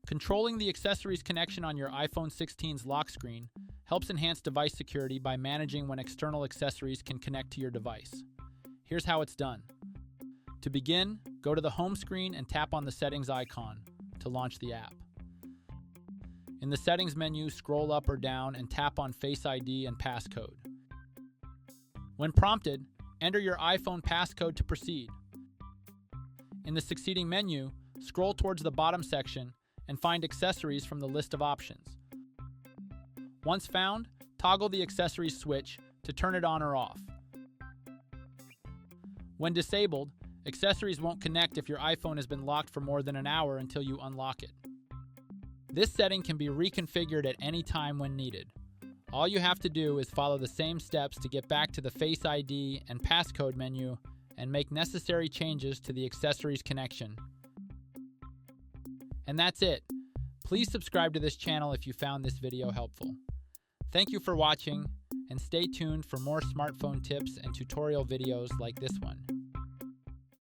Controlling the accessories connection on your iPhone 16's lock screen helps enhance device security by managing when external accessories can connect to your device. Here's how it's done. To begin, go to the home screen and tap on the settings icon to launch the app. In the settings menu, scroll up or down and tap on Face ID and Passcode. When prompted, enter your iPhone passcode to proceed. In the succeeding menu, scroll towards the bottom section and find accessories from the list of options. Once found, toggle the accessories switch to turn it on or off. When disabled, accessories won't connect if your iPhone has been locked for more than an hour until you unlock it. This setting can be reconfigured at any time when needed. All you have to do is follow the same steps to get back to the Face ID and Passcode menu and make necessary changes to the accessories connection. And that's it. Please subscribe to this channel if you found this video helpful. Thank you for watching, and stay tuned for more smartphone tips and tutorial videos like this one.